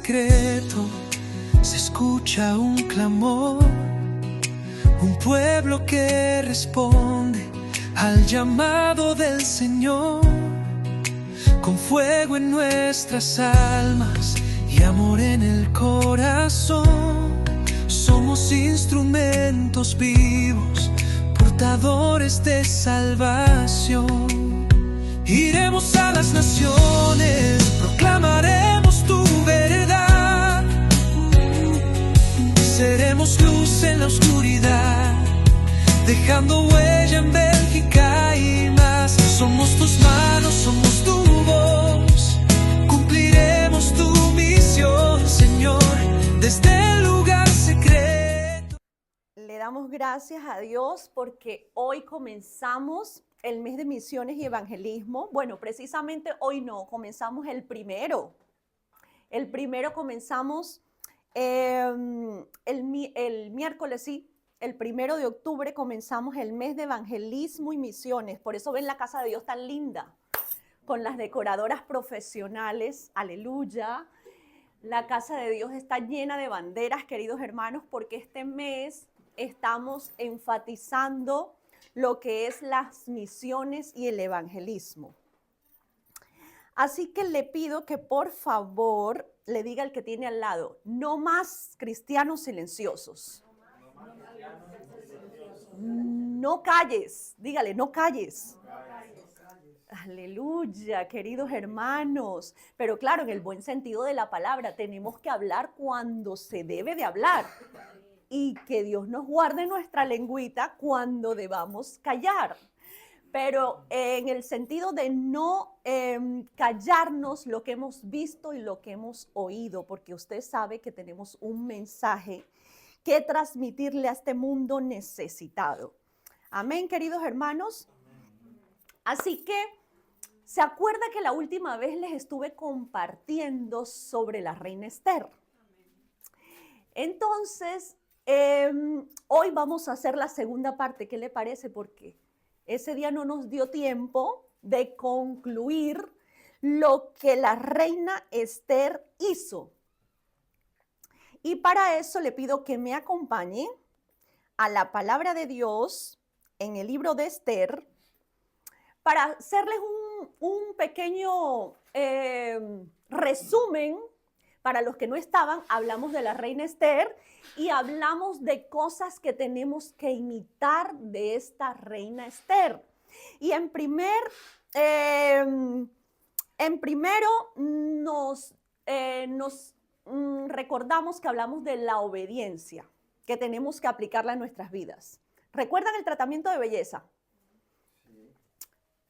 secreto se escucha un clamor, un pueblo que responde al llamado del Señor, con fuego en nuestras almas y amor en el corazón. Somos instrumentos vivos, portadores de salvación. Iremos a las naciones, proclamaremos tu verdad. Seremos luz en la oscuridad, dejando huella en Bélgica y más. Somos tus manos, somos tu voz, cumpliremos tu misión, Señor, desde el lugar secreto. Le damos gracias a Dios porque hoy comenzamos el mes de misiones y evangelismo. Bueno, precisamente hoy no, comenzamos el primero. El primero comenzamos el miércoles, sí. El 1 de octubre comenzamos el mes de evangelismo y misiones. Por eso ven la casa de Dios tan linda, con las decoradoras profesionales. Aleluya. La casa de Dios está llena de banderas, queridos hermanos, porque este mes estamos enfatizando lo que es las misiones y el evangelismo. Así que le pido que por favor le diga al que tiene al lado, no más cristianos silenciosos. No calles, dígale, no calles. Aleluya, queridos hermanos. Pero claro, en el buen sentido de la palabra, tenemos que hablar cuando se debe de hablar. Y que Dios nos guarde nuestra lengüita cuando debamos callar. Pero en el sentido de no callarnos lo que hemos visto y lo que hemos oído, porque usted sabe que tenemos un mensaje que transmitirle a este mundo necesitado. Amén, queridos hermanos. Así que, ¿se acuerda que la última vez les estuve compartiendo sobre la reina Esther? Entonces, hoy vamos a hacer la segunda parte. ¿Qué le parece? Porque ese día no nos dio tiempo de concluir lo que la reina Esther hizo. Y para eso le pido que me acompañe a la palabra de Dios en el libro de Esther para hacerles un pequeño resumen. Para los que no estaban, hablamos de la reina Esther y hablamos de cosas que tenemos que imitar de esta reina Esther. Y en primero nos recordamos que hablamos de la obediencia, que tenemos que aplicarla en nuestras vidas. ¿Recuerdan el tratamiento de belleza?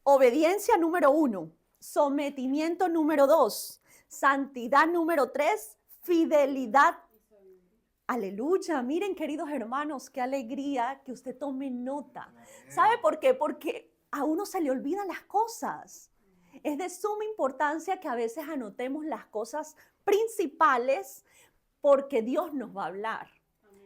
Obediencia número 1, sometimiento número 2, santidad número 3, fidelidad. Aleluya, miren queridos hermanos, qué alegría que usted tome nota. ¿Sabe por qué? Porque a uno se le olvidan las cosas. Es de suma importancia que a veces anotemos las cosas principales porque Dios nos va a hablar.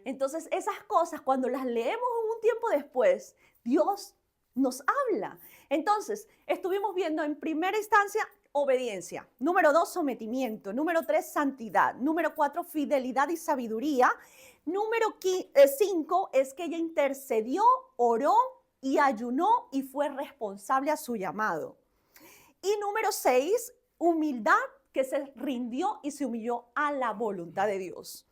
Entonces esas cosas cuando las leemos un tiempo después, Dios nos habla. Entonces estuvimos viendo en primera instancia obediencia, número 2 sometimiento, número 3 santidad, número 4 fidelidad y sabiduría, número 5 es que ella intercedió, oró y ayunó y fue responsable a su llamado. Y número 6, humildad, que se rindió y se humilló a la voluntad de Dios.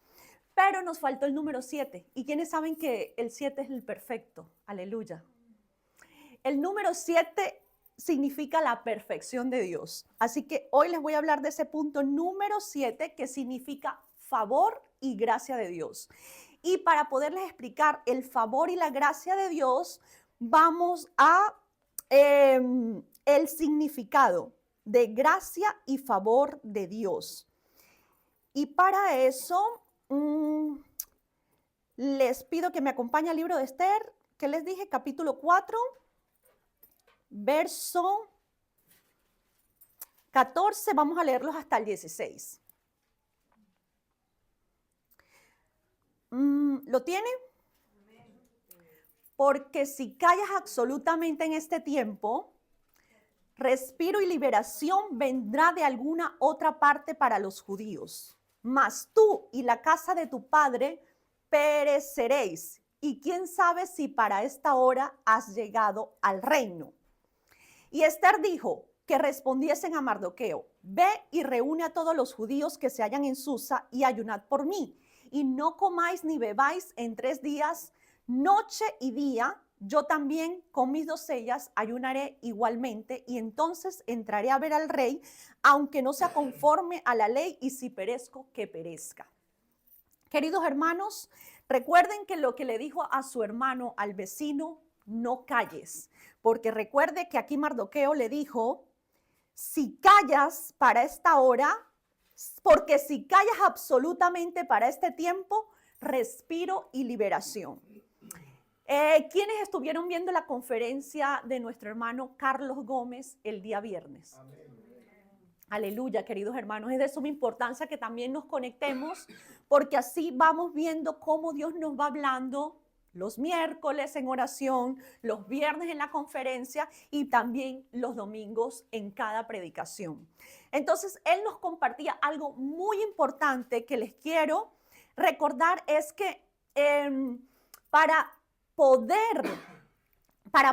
Pero nos faltó el número 7. ¿Y quiénes saben que el 7 es el perfecto? Aleluya. El número 7 significa la perfección de Dios. Así que hoy les voy a hablar de ese punto número 7 que significa favor y gracia de Dios. Y para poderles explicar el favor y la gracia de Dios, vamos a el significado de gracia y favor de Dios. Y para eso les pido que me acompañe al libro de Esther, que les dije, capítulo 4, verso 14, vamos a leerlos hasta el 16. ¿Lo tiene? Porque si callas absolutamente en este tiempo, respiro y liberación vendrá de alguna otra parte para los judíos. mas tú y la casa de tu padre pereceréis. Y quién sabe si para esta hora has llegado al reino. Y Esther dijo que respondiesen a Mardoqueo: ve y reúne a todos los judíos que se hallan en Susa y ayunad por mí. Y no comáis ni bebáis en 3 días, noche y día. Yo también con mis doncellas ayunaré igualmente, y entonces entraré a ver al rey, aunque no sea conforme a la ley, y si perezco, que perezca. Queridos hermanos, recuerden que lo que le dijo a su hermano, al vecino: no calles, porque recuerde que aquí Mardoqueo le dijo: si callas para esta hora, porque si callas absolutamente para este tiempo, respiro y liberación. ¿Quiénes estuvieron viendo la conferencia de nuestro hermano Carlos Gómez el día viernes? Amén. Aleluya, queridos hermanos, es de suma importancia que también nos conectemos, porque así vamos viendo cómo Dios nos va hablando los miércoles en oración, los viernes en la conferencia y también los domingos en cada predicación. Entonces, él nos compartía algo muy importante que les quiero recordar, es que para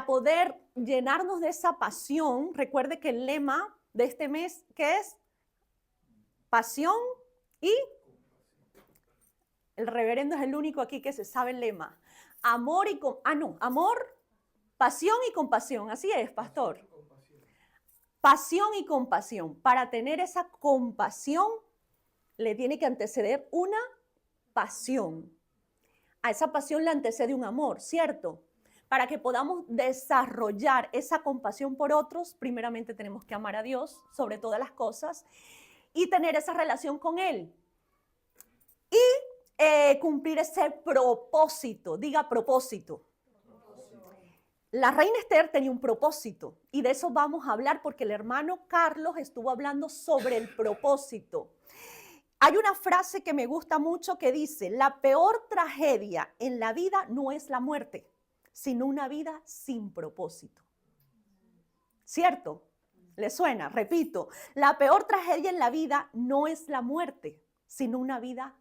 poder llenarnos de esa pasión, recuerde que el lema de este mes, ¿qué es? Pasión y... El reverendo es el único aquí que se sabe el lema. Amor, pasión y compasión. Así es, pastor. Pasión y compasión. Para tener esa compasión, le tiene que anteceder una pasión. A esa pasión le antecede un amor, ¿cierto? Para que podamos desarrollar esa compasión por otros, primeramente tenemos que amar a Dios sobre todas las cosas y tener esa relación con Él. Y cumplir ese propósito. Diga propósito. La reina Esther tenía un propósito y de eso vamos a hablar, porque el hermano Carlos estuvo hablando sobre el propósito. Hay una frase que me gusta mucho que dice: la peor tragedia en la vida no es la muerte, sino una vida sin propósito. ¿Cierto? ¿Le suena? Repito, la peor tragedia en la vida no es la muerte, sino una vida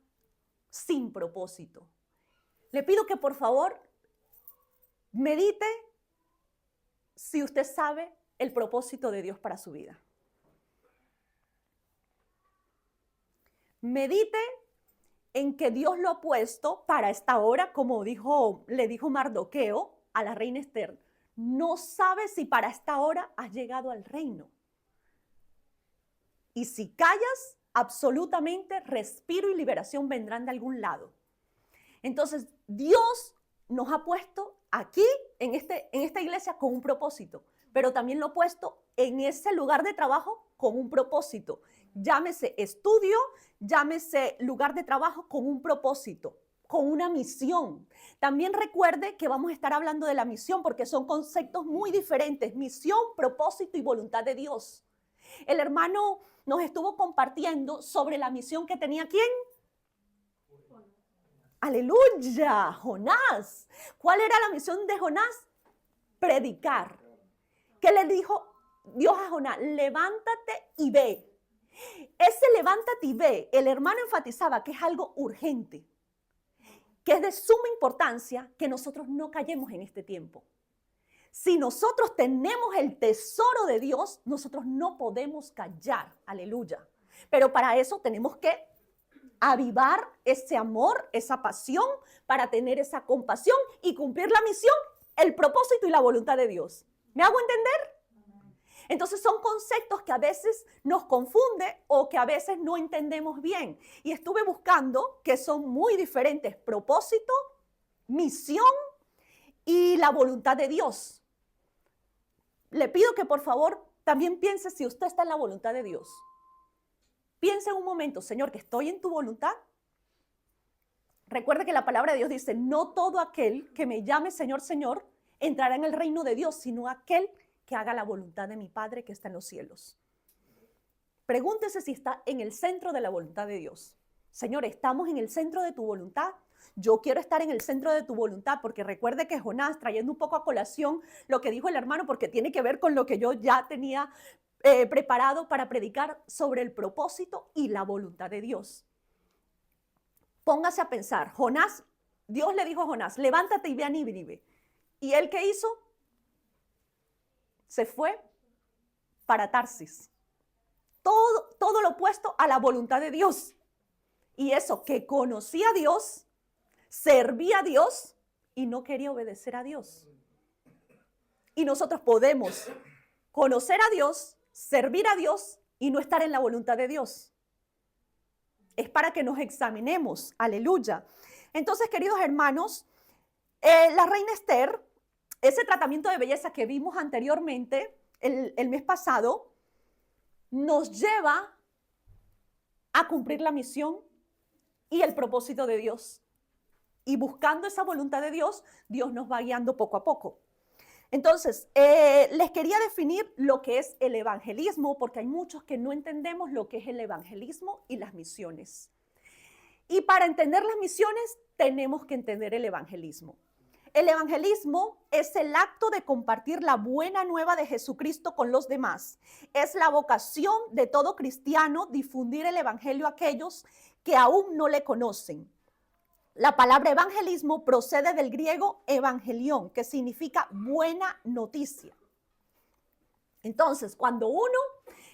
sin propósito. Le pido que por favor medite si usted sabe el propósito de Dios para su vida. Medite en que Dios lo ha puesto para esta hora, como le dijo Mardoqueo a la reina Esther. No sabes si para esta hora has llegado al reino. Y si callas, absolutamente respiro y liberación vendrán de algún lado. Entonces, Dios nos ha puesto aquí, en esta iglesia, con un propósito, pero también lo ha puesto en ese lugar de trabajo con un propósito. Llámese estudio, llámese lugar de trabajo, con un propósito, con una misión. También recuerde que vamos a estar hablando de la misión, porque son conceptos muy diferentes: misión, propósito y voluntad de Dios. El hermano nos estuvo compartiendo sobre la misión que tenía ¿quién? Aleluya, Jonás. ¿Cuál era la misión de Jonás? Predicar. ¿Qué le dijo Dios a Jonás? Levántate y ve. Ese levántate y ve, el hermano enfatizaba que es algo urgente, que es de suma importancia que nosotros no callemos en este tiempo. Si nosotros tenemos el tesoro de Dios, nosotros no podemos callar. Aleluya. Pero para eso tenemos que avivar ese amor, esa pasión, para tener esa compasión y cumplir la misión, el propósito y la voluntad de Dios. ¿Me hago entender? Entonces son conceptos que a veces nos confunde o que a veces no entendemos bien. Y estuve buscando que son muy diferentes: propósito, misión y la voluntad de Dios. Le pido que por favor también piense si usted está en la voluntad de Dios. Piense un momento: Señor, que estoy en tu voluntad. Recuerde que la palabra de Dios dice: no todo aquel que me llame Señor, Señor, entrará en el reino de Dios, sino aquel que haga la voluntad de mi Padre que está en los cielos. Pregúntese si está en el centro de la voluntad de Dios. Señor, ¿estamos en el centro de tu voluntad? Yo quiero estar en el centro de tu voluntad, porque recuerde que Jonás, trayendo un poco a colación lo que dijo el hermano, porque tiene que ver con lo que yo ya tenía preparado para predicar sobre el propósito y la voluntad de Dios. póngase a pensar, Jonás, Dios le dijo a Jonás, levántate y ve a Nínive. ¿Y él qué hizo? Se fue para Tarsis. Todo lo opuesto a la voluntad de Dios. Y eso, que conocía a Dios, servía a Dios y no quería obedecer a Dios. Y nosotros podemos conocer a Dios, servir a Dios y no estar en la voluntad de Dios. Es para que nos examinemos. Aleluya. Entonces, queridos hermanos, la reina Esther, ese tratamiento de belleza que vimos anteriormente, el mes pasado, nos lleva a cumplir la misión y el propósito de Dios. Y buscando esa voluntad de Dios, Dios nos va guiando poco a poco. Entonces, les quería definir lo que es el evangelismo, porque hay muchos que no entendemos lo que es el evangelismo y las misiones. Y para entender las misiones, tenemos que entender el evangelismo. El evangelismo es el acto de compartir la buena nueva de Jesucristo con los demás. Es la vocación de todo cristiano difundir el evangelio a aquellos que aún no le conocen. La palabra evangelismo procede del griego evangelión, que significa buena noticia. Entonces, cuando uno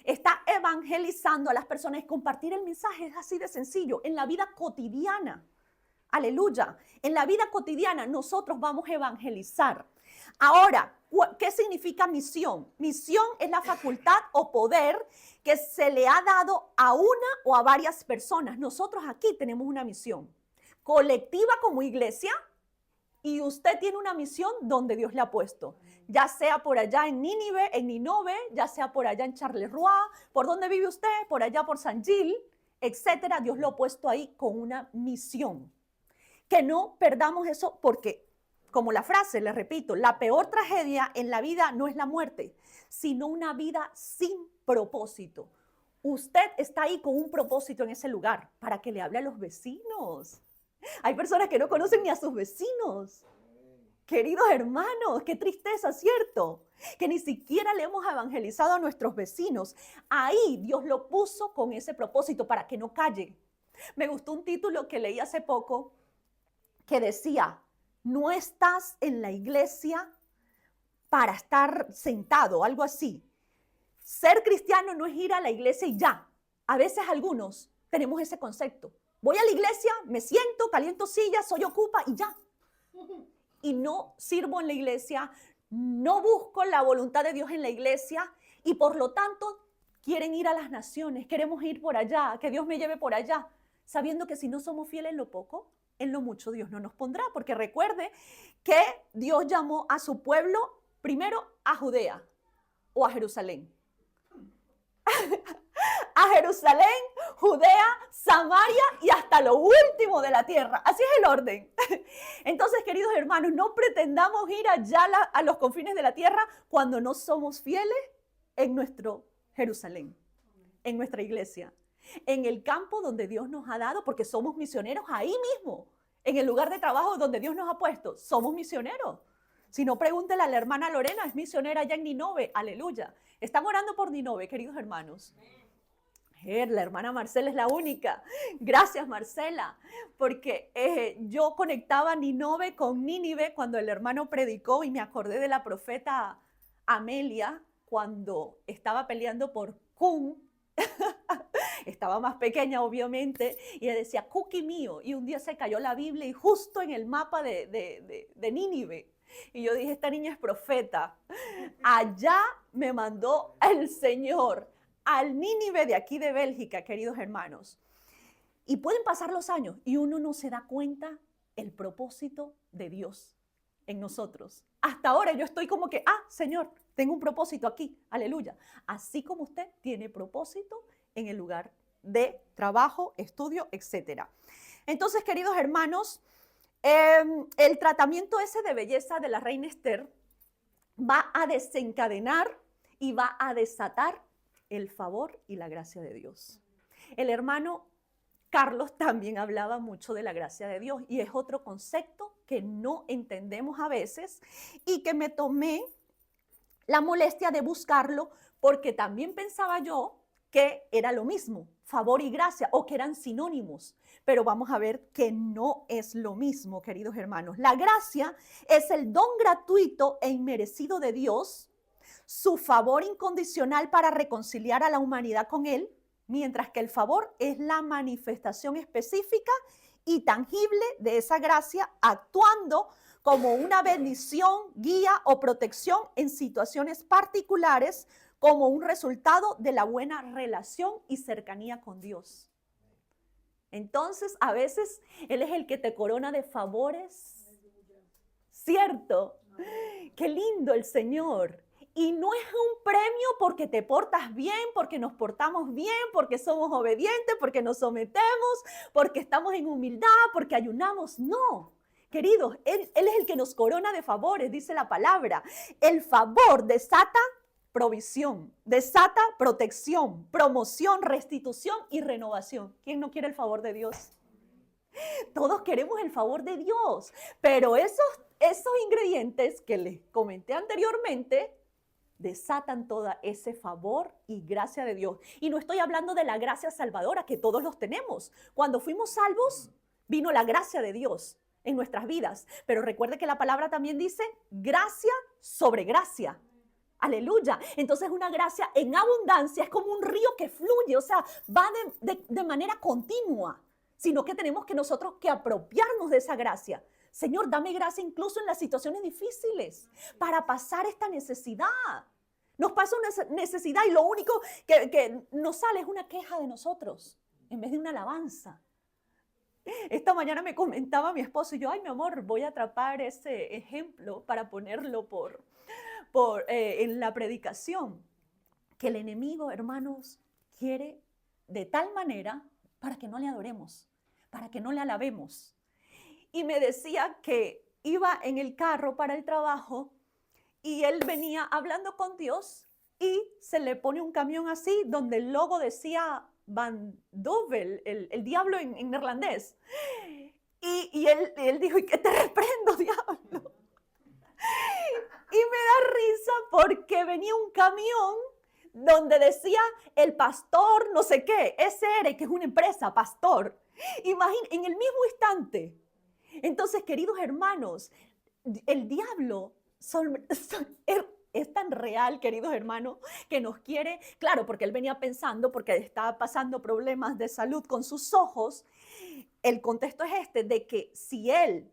está evangelizando a las personas, compartir el mensaje es así de sencillo, en la vida cotidiana. Aleluya. En la vida cotidiana nosotros vamos a evangelizar. Ahora, ¿qué significa misión? Misión es la facultad o poder que se le ha dado a una o a varias personas. Nosotros aquí tenemos una misión colectiva como iglesia y usted tiene una misión donde Dios le ha puesto. Ya sea por allá en Nínive, en Ninove, ya sea por allá en Charleroi, por donde vive usted, por allá por San Gil, etcétera. Dios lo ha puesto ahí con una misión. Que no perdamos eso porque, como la frase, les repito, la peor tragedia en la vida no es la muerte, sino una vida sin propósito. Usted está ahí con un propósito en ese lugar para que le hable a los vecinos. Hay personas que no conocen ni a sus vecinos. Queridos hermanos, qué tristeza, ¿cierto? Que ni siquiera le hemos evangelizado a nuestros vecinos. Ahí Dios lo puso con ese propósito para que no calle. Me gustó un título que leí hace poco que decía, no estás en la iglesia para estar sentado, algo así. Ser cristiano no es ir a la iglesia y ya. A veces algunos tenemos ese concepto. Voy a la iglesia, me siento, caliento sillas, soy ocupa y ya. Y no sirvo en la iglesia, no busco la voluntad de Dios en la iglesia y por lo tanto quieren ir a las naciones, queremos ir por allá, que Dios me lleve por allá, sabiendo que si no somos fieles en lo poco, en lo mucho Dios no nos pondrá, porque recuerde que Dios llamó a su pueblo primero a Judea o a Jerusalén. A Jerusalén, Judea, Samaria y hasta lo último de la tierra. Así es el orden. Entonces, queridos hermanos, no pretendamos ir allá a los confines de la tierra cuando no somos fieles en nuestro Jerusalén, en nuestra iglesia, en el campo donde Dios nos ha dado, porque somos misioneros ahí mismo, en el lugar de trabajo donde Dios nos ha puesto. Somos misioneros. Si no, pregúntele a la hermana Lorena, es misionera allá en Ninove. Aleluya. Están orando por Ninove, queridos hermanos. La hermana Marcela es la única. Gracias, Marcela, porque yo conectaba Ninove con Nínive cuando el hermano predicó y me acordé de la profeta Amelia cuando estaba peleando por Kun. Estaba más pequeña, obviamente, y ella decía, Cookie mío. Y un día se cayó la Biblia y justo en el mapa de Nínive. Y yo dije, esta niña es profeta. Allá me mandó el Señor. Al Nínive de aquí de Bélgica, queridos hermanos. Y pueden pasar los años y uno no se da cuenta el propósito de Dios en nosotros. Hasta ahora yo estoy como que, Señor, tengo un propósito aquí, aleluya. Así como usted tiene propósito en el lugar de trabajo, estudio, etc. Entonces, queridos hermanos, el tratamiento ese de belleza de la reina Esther va a desencadenar y va a desatar el favor y la gracia de Dios. El hermano Carlos también hablaba mucho de la gracia de Dios y es otro concepto que no entendemos a veces y que me tomé la molestia de buscarlo porque también pensaba yo que era lo mismo, favor y gracia, o que eran sinónimos. Pero vamos a ver que no es lo mismo, queridos hermanos. La gracia es el don gratuito e inmerecido de Dios, su favor incondicional para reconciliar a la humanidad con Él, mientras que el favor es la manifestación específica y tangible de esa gracia, actuando como una bendición, guía o protección en situaciones particulares, como un resultado de la buena relación y cercanía con Dios. Entonces, a veces Él es el que te corona de favores, ¿cierto? Qué lindo el Señor. Y no es un premio porque te portas bien, porque nos portamos bien, porque somos obedientes, porque nos sometemos, porque estamos en humildad, porque ayunamos. No, queridos, Él es el que nos corona de favores, dice la palabra. El favor desata provisión, desata protección, promoción, restitución y renovación. ¿Quién no quiere el favor de Dios? Todos queremos el favor de Dios, pero esos ingredientes que les comenté anteriormente desatan todo ese favor y gracia de Dios. Y no estoy hablando de la gracia salvadora, que todos los tenemos. Cuando fuimos salvos, vino la gracia de Dios en nuestras vidas. Pero recuerde que la palabra también dice gracia sobre gracia. Aleluya. Entonces una gracia en abundancia es como un río que fluye, o sea, va de manera continua, sino que tenemos que nosotros que apropiarnos de esa gracia. Señor, dame gracia incluso en las situaciones difíciles para pasar esta necesidad. Nos pasa una necesidad y lo único que nos sale es una queja de nosotros en vez de una alabanza. Esta mañana me comentaba mi esposo y yo, ay mi amor, voy a atrapar ese ejemplo para ponerlo en la predicación. Que el enemigo, hermanos, quiere de tal manera para que no le adoremos, para que no le alabemos. Y me decía que iba en el carro para el trabajo y él venía hablando con Dios y se le pone un camión así donde el logo decía Van Dovel, el diablo en neerlandés. Y él dijo, ¿y qué te reprendo, diablo? Y me da risa porque venía un camión donde decía el pastor no sé qué, SR, que es una empresa, pastor. Imagínate, en el mismo instante. Entonces, queridos hermanos, el diablo es tan real, queridos hermanos, que nos quiere, claro, porque él venía pensando, porque estaba pasando problemas de salud con sus ojos. El contexto es este, de que si él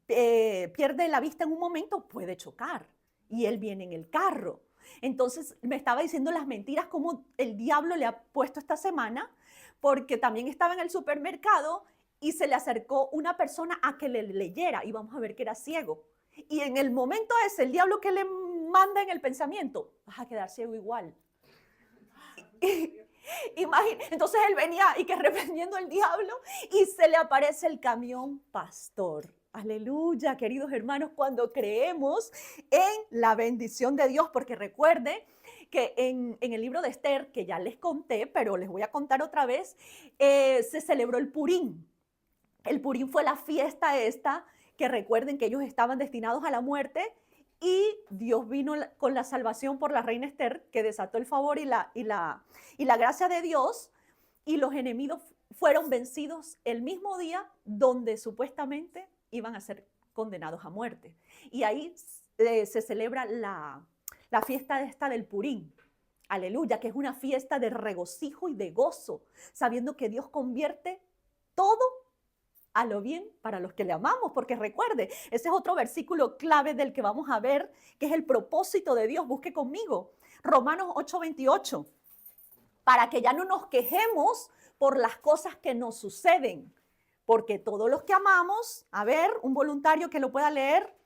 pierde la vista en un momento, puede chocar. Y él viene en el carro. Entonces, me estaba diciendo las mentiras como el diablo le ha puesto esta semana, porque también estaba en el supermercado y se le acercó una persona a que le leyera y vamos a ver que era ciego. Y en el momento ese, el diablo que le manda en el pensamiento, vas a quedar ciego igual. Entonces él venía y que reprendiendo al diablo y se le aparece el camión pastor. Aleluya, queridos hermanos, cuando creemos en la bendición de Dios, porque recuerde que en el libro de Esther, que ya les conté, pero les voy a contar otra vez, se celebró el Purim. El Purim fue la fiesta esta, que recuerden que ellos estaban destinados a la muerte y Dios vino con la salvación por la reina Esther, que desató el favor y la gracia de Dios, y los enemigos fueron vencidos el mismo día donde supuestamente iban a ser condenados a muerte. Y ahí se celebra la fiesta esta del Purim. Aleluya, que es una fiesta de regocijo y de gozo, sabiendo que Dios convierte todo a lo bien para los que le amamos, porque recuerde, ese es otro versículo clave del que vamos a ver, que es el propósito de Dios. Busque conmigo, Romanos 8:28, para que ya no nos quejemos por las cosas que nos suceden, porque todos los que amamos, a ver, un voluntario que lo pueda leer.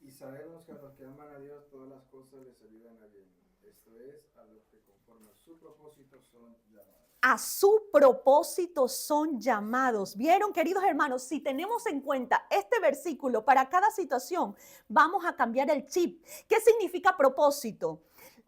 Y sabemos que a los que aman a Dios todas las cosas les ayudan a bien, esto es, a los que conforme a su propósito son llamados. A su propósito son llamados. ¿Vieron, queridos hermanos? Si tenemos en cuenta este versículo para cada situación, vamos a cambiar el chip. ¿Qué significa propósito?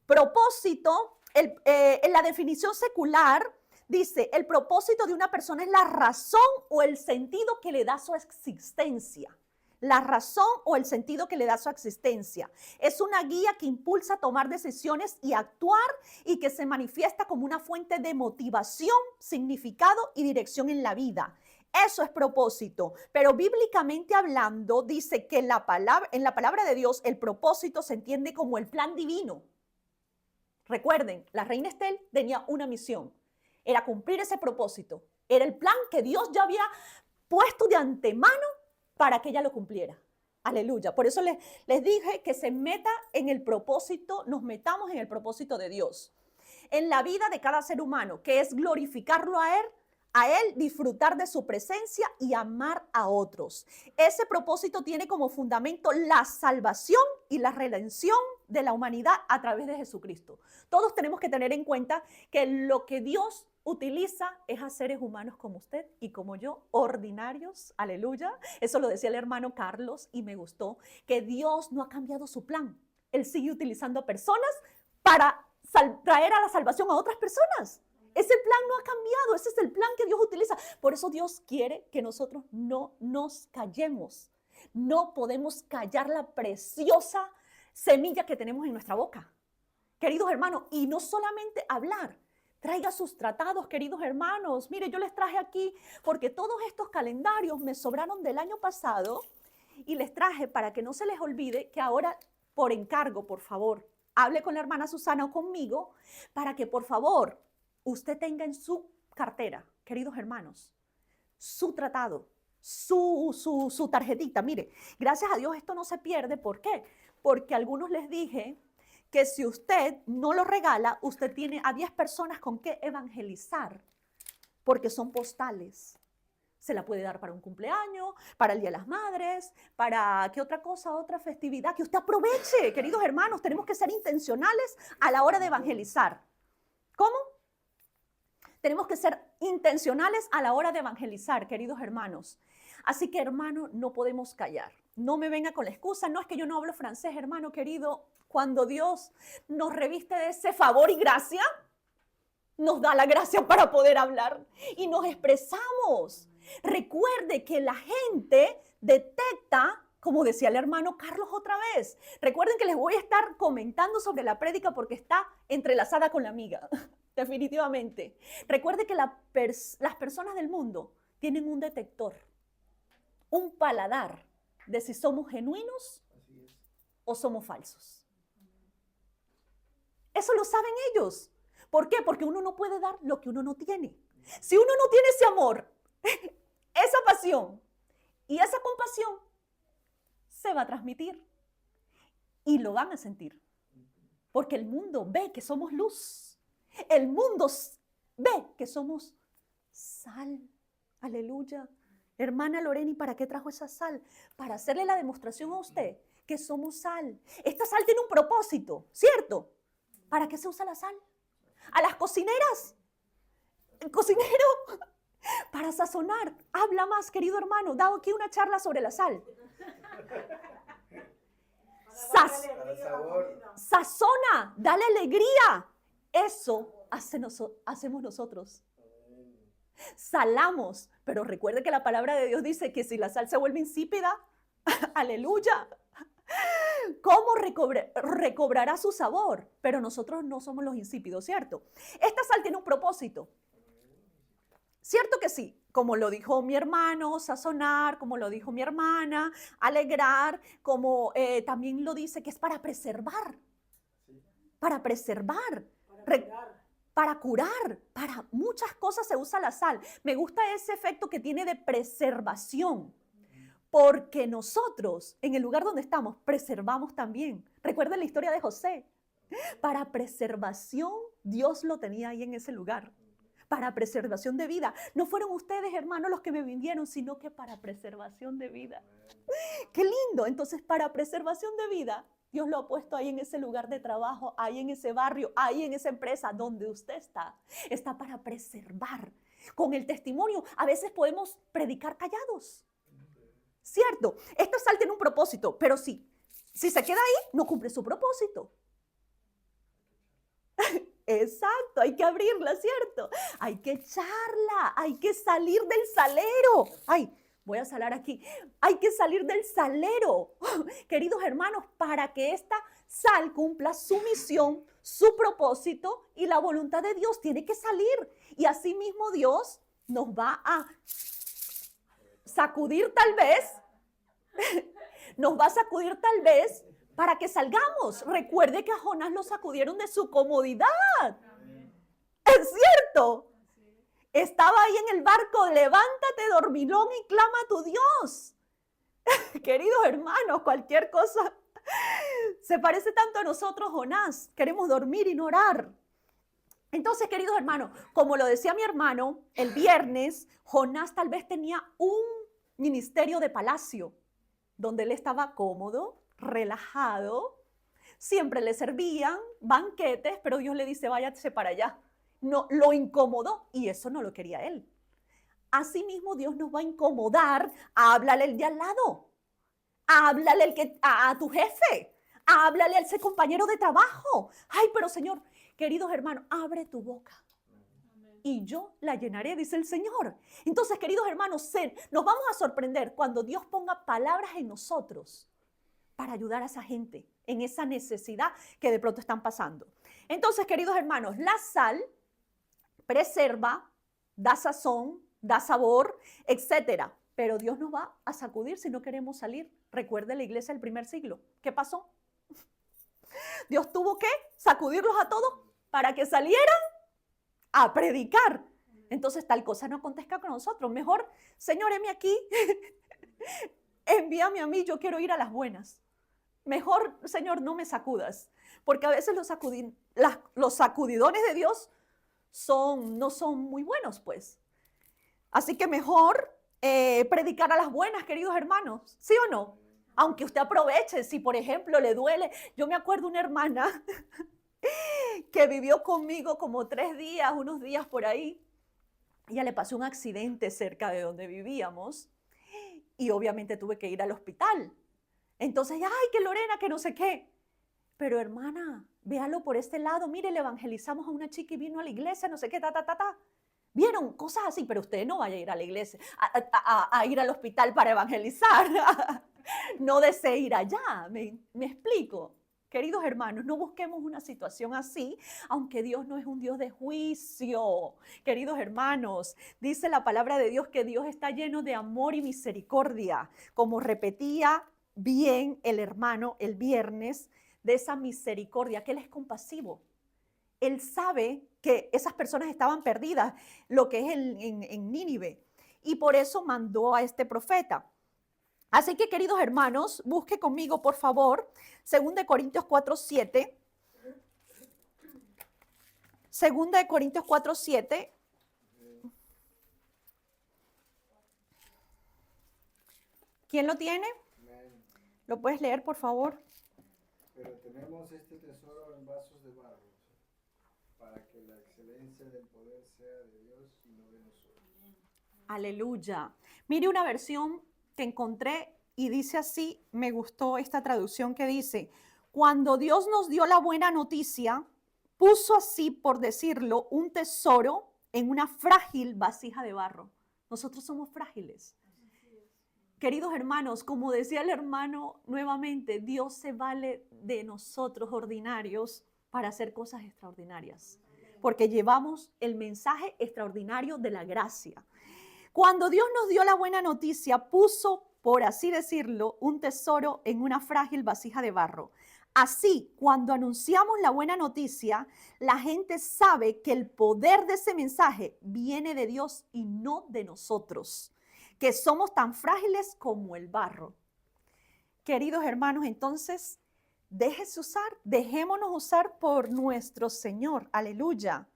Propósito, en la definición secular, dice, el propósito de una persona es la razón o el sentido que le da su existencia. la razón o el sentido que le da su existencia. Es una guía que impulsa a tomar decisiones y actuar y que se manifiesta como una fuente de motivación, significado y dirección en la vida. Eso es propósito, pero bíblicamente hablando dice que en la palabra de Dios el propósito se entiende como el plan divino. Recuerden, la reina Estel tenía una misión, era cumplir ese propósito. Era el plan que Dios ya había puesto de antemano para que ella lo cumpliera. Aleluya. Por eso les dije que se meta en el propósito, nos metamos en el propósito de Dios. En la vida de cada ser humano, que es glorificarlo a Él, disfrutar de su presencia y amar a otros. Ese propósito tiene como fundamento la salvación y la redención de la humanidad a través de Jesucristo. Todos tenemos que tener en cuenta que lo que Dios utiliza es a seres humanos como usted y como yo, ordinarios, aleluya. Eso lo decía el hermano Carlos y me gustó, que Dios no ha cambiado su plan. Él sigue utilizando a personas para traer a la salvación a otras personas. Ese plan no ha cambiado, ese es el plan que Dios utiliza. Por eso Dios quiere que nosotros no nos callemos. No podemos callar la preciosa semilla que tenemos en nuestra boca. Queridos hermanos, y no solamente hablar, traiga sus tratados, queridos hermanos. Mire, yo les traje aquí porque todos estos calendarios me sobraron del año pasado y les traje para que no se les olvide que ahora, por encargo, por favor, hable con la hermana Susana o conmigo para que, por favor, usted tenga en su cartera, queridos hermanos, su tratado, su tarjetita. Mire, gracias a Dios esto no se pierde. ¿Por qué? Porque a algunos les dije que si usted no lo regala, usted tiene a 10 personas con que evangelizar, porque son postales. Se la puede dar para un cumpleaños, para el Día de las Madres, para ¿qué otra cosa, otra festividad? Que usted aproveche, queridos hermanos. Tenemos que ser intencionales a la hora de evangelizar. ¿Cómo? Tenemos que ser intencionales a la hora de evangelizar, queridos hermanos. Así que, hermano, no podemos callar. No me venga con la excusa, no es que yo no hablo francés, hermano querido. Cuando Dios nos reviste de ese favor y gracia, nos da la gracia para poder hablar y nos expresamos. Recuerde que la gente detecta, como decía el hermano Carlos otra vez. Recuerden que les voy a estar comentando sobre la prédica porque está entrelazada con la amiga. Definitivamente. Recuerde que las personas del mundo tienen un detector, un paladar de si somos genuinos o somos falsos. Eso lo saben ellos. ¿Por qué? Porque uno no puede dar lo que uno no tiene. Si uno no tiene ese amor, esa pasión y esa compasión, se va a transmitir y lo van a sentir. Porque el mundo ve que somos luz. El mundo ve que somos sal. Aleluya. Hermana Loreni, ¿para qué trajo esa sal? Para hacerle la demostración a usted que somos sal. Esta sal tiene un propósito, ¿cierto? ¿Para qué se usa la sal? A las cocineras. El cocinero, para sazonar. Habla más, querido hermano. Dado aquí una charla sobre la sal. Sazona, dale alegría. Eso hacemos nosotros. Salamos, pero recuerde que la palabra de Dios dice que si la sal se vuelve insípida, aleluya, ¿cómo recobrará su sabor? Pero nosotros no somos los insípidos, ¿cierto? Esta sal tiene un propósito. ¿Cierto que sí? Como lo dijo mi hermano, sazonar, como lo dijo mi hermana, alegrar, como también lo dice que es para preservar. Para preservar. Para curar, para muchas cosas se usa la sal. Me gusta ese efecto que tiene de preservación, porque nosotros, en el lugar donde estamos, preservamos también. Recuerden la historia de José. Para preservación, Dios lo tenía ahí en ese lugar. Para preservación de vida. No fueron ustedes, hermanos, los que me vinieron, sino que para preservación de vida. ¡Qué lindo! Entonces, para preservación de vida, Dios lo ha puesto ahí en ese lugar de trabajo, ahí en ese barrio, ahí en esa empresa donde usted está. Está para preservar. Con el testimonio, a veces podemos predicar callados. ¿Cierto? Esta sal tiene un propósito, pero si se queda ahí, no cumple su propósito. Exacto, hay que abrirla, ¿cierto? Hay que echarla, hay que salir del salero. Ay, Voy a salar aquí. Hay que salir del salero, queridos hermanos, para que esta sal cumpla su misión, su propósito y la voluntad de Dios tiene que salir. Y así mismo Dios nos va a sacudir tal vez, nos va a sacudir tal vez para que salgamos. Recuerde que a Jonás lo sacudieron de su comodidad. Es cierto. Estaba ahí en el barco, levántate, dormilón, y clama a tu Dios. Queridos hermanos, cualquier cosa se parece tanto a nosotros, Jonás. Queremos dormir y no orar. Entonces, queridos hermanos, como lo decía mi hermano, el viernes, Jonás tal vez tenía un ministerio de palacio, donde él estaba cómodo, relajado, siempre le servían banquetes, pero Dios le dice, váyase para allá. No, lo incomodó y eso no lo quería él. Asimismo, Dios nos va a incomodar. Háblale el de al lado. Háblale a tu jefe. Háblale a ese compañero de trabajo. Ay, pero Señor, queridos hermanos, abre tu boca y yo la llenaré, dice el Señor. Entonces, queridos hermanos, nos vamos a sorprender cuando Dios ponga palabras en nosotros para ayudar a esa gente en esa necesidad que de pronto están pasando. Entonces, queridos hermanos, la sal preserva, da sazón, da sabor, etcétera. Pero Dios nos va a sacudir si no queremos salir. Recuerde la iglesia del primer siglo. ¿Qué pasó? Dios tuvo que sacudirlos a todos para que salieran a predicar. Entonces tal cosa no acontezca con nosotros. Mejor, Señor, heme aquí, envíame a mí, yo quiero ir a las buenas. Mejor, Señor, no me sacudas. Porque a veces los sacudidones de Dios no son muy buenos, pues. Así que mejor predicar a las buenas, queridos hermanos, ¿sí o no? Aunque usted aproveche, si por ejemplo le duele. Yo me acuerdo una hermana que vivió conmigo como 3 días, unos días por ahí. Ella le pasó un accidente cerca de donde vivíamos y obviamente tuve que ir al hospital. Entonces, ay, que Lorena, que no sé qué. Pero hermana, véalo por este lado, mire, le evangelizamos a una chica y vino a la iglesia, no sé qué, ¿Vieron? Cosas así, pero usted no vaya a ir a la iglesia, a ir al hospital para evangelizar. No desee ir allá, ¿me explico? Queridos hermanos, no busquemos una situación así, aunque Dios no es un Dios de juicio. Queridos hermanos, dice la palabra de Dios que Dios está lleno de amor y misericordia, como repetía bien el hermano el viernes, de esa misericordia, que Él es compasivo. Él sabe que esas personas estaban perdidas, lo que es en Nínive, y por eso mandó a este profeta. Así que, queridos hermanos, busque conmigo, por favor, 2 Corintios 4:7. 2 Corintios 4:7. ¿Quién lo tiene? ¿Lo puedes leer, por favor? Pero tenemos este tesoro en vasos de barro, para que la excelencia del poder sea de Dios y no de nosotros. Aleluya. Mire una versión que encontré y dice así, me gustó esta traducción que dice, cuando Dios nos dio la buena noticia, puso así, por decirlo, un tesoro en una frágil vasija de barro. Nosotros somos frágiles. Queridos hermanos, como decía el hermano nuevamente, Dios se vale de nosotros ordinarios para hacer cosas extraordinarias, porque llevamos el mensaje extraordinario de la gracia. Cuando Dios nos dio la buena noticia, puso, por así decirlo, un tesoro en una frágil vasija de barro. Así, cuando anunciamos la buena noticia, la gente sabe que el poder de ese mensaje viene de Dios y no de nosotros, que somos tan frágiles como el barro. Queridos hermanos, entonces, dejémonos usar por nuestro Señor. Aleluya.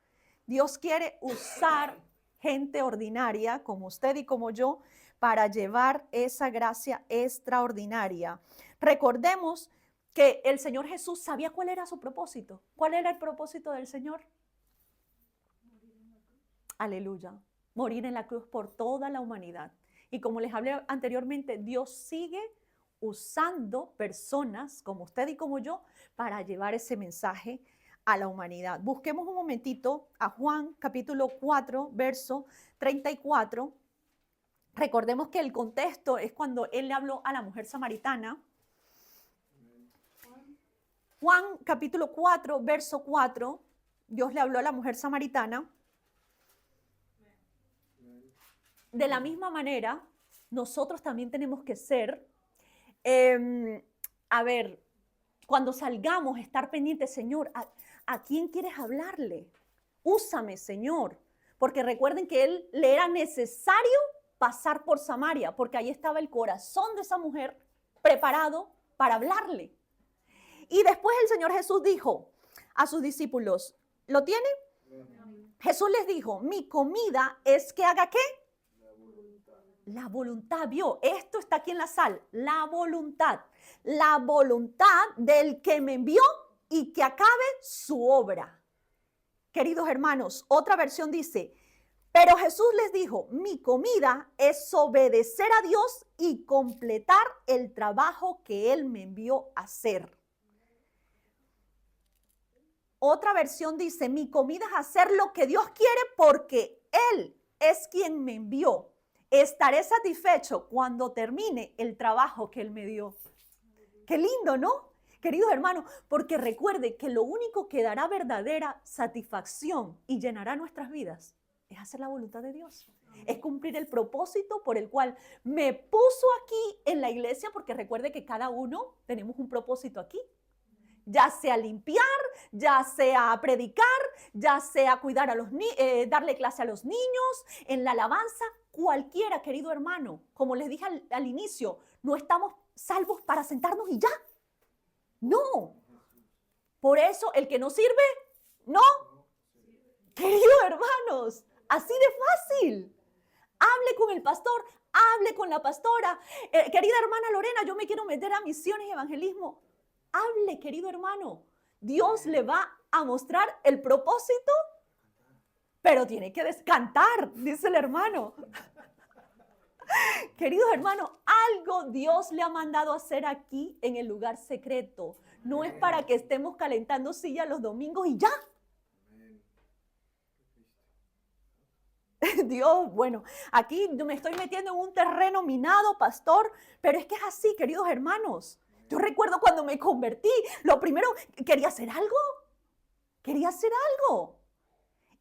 Dios quiere usar gente ordinaria como usted y como yo para llevar esa gracia extraordinaria. Recordemos que el Señor Jesús sabía cuál era su propósito. ¿Cuál era el propósito del Señor? Aleluya. Morir en la cruz por toda la humanidad. Y como les hablé anteriormente, Dios sigue usando personas como usted y como yo para llevar ese mensaje a la humanidad. Busquemos un momentito a Juan capítulo 4, verso 34. Recordemos que el contexto es cuando él le habló a la mujer samaritana. Juan capítulo 4, verso 4, Dios le habló a la mujer samaritana. De la misma manera, nosotros también tenemos que ser, cuando salgamos, estar pendientes, Señor, ¿a quién quieres hablarle? Úsame, Señor. Porque recuerden que él le era necesario pasar por Samaria, porque ahí estaba el corazón de esa mujer preparado para hablarle. Y después el Señor Jesús dijo a sus discípulos, ¿lo tienen? Jesús les dijo, mi comida es que haga ¿qué? La voluntad, vio, esto está aquí en la sal, la voluntad del que me envió y que acabe su obra. Queridos hermanos, otra versión dice, pero Jesús les dijo, mi comida es obedecer a Dios y completar el trabajo que Él me envió a hacer. Otra versión dice, mi comida es hacer lo que Dios quiere porque Él es quien me envió. Estaré satisfecho cuando termine el trabajo que Él me dio. Qué lindo, ¿no? Queridos hermanos, porque recuerde que lo único que dará verdadera satisfacción y llenará nuestras vidas es hacer la voluntad de Dios. Es cumplir el propósito por el cual me puso aquí en la iglesia, porque recuerde que cada uno tenemos un propósito aquí. Ya sea limpiar, ya sea predicar, ya sea cuidar a los darle clase a los niños, en la alabanza, cualquiera, querido hermano. Como les dije al inicio, no estamos salvos para sentarnos y ya. No. Por eso el que no sirve, no. Queridos hermanos, así de fácil. Hable con el pastor, hable con la pastora. Querida hermana Lorena, yo me quiero meter a misiones y evangelismo. Hable, querido hermano. Dios le va a mostrar el propósito, pero tiene que cantar, dice el hermano. Queridos hermanos, algo Dios le ha mandado hacer aquí en el lugar secreto. No es para que estemos calentando silla los domingos y ya. Dios, bueno, aquí me estoy metiendo en un terreno minado, pastor, pero es que es así, queridos hermanos. Yo recuerdo cuando me convertí, lo primero, quería hacer algo.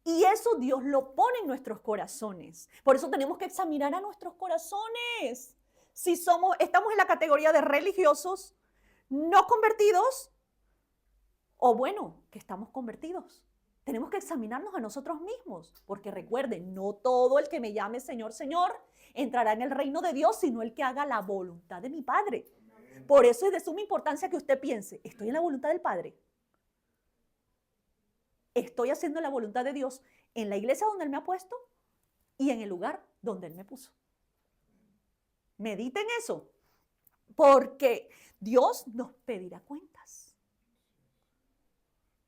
Y eso Dios lo pone en nuestros corazones. Por eso tenemos que examinar a nuestros corazones. Si estamos en la categoría de religiosos, no convertidos, o bueno, que estamos convertidos. Tenemos que examinarnos a nosotros mismos, porque recuerden, no todo el que me llame Señor, Señor, entrará en el reino de Dios, sino el que haga la voluntad de mi Padre. Por eso es de suma importancia que usted piense, ¿estoy en la voluntad del Padre? ¿Estoy haciendo la voluntad de Dios en la iglesia donde Él me ha puesto y en el lugar donde Él me puso? Mediten eso, porque Dios nos pedirá cuentas.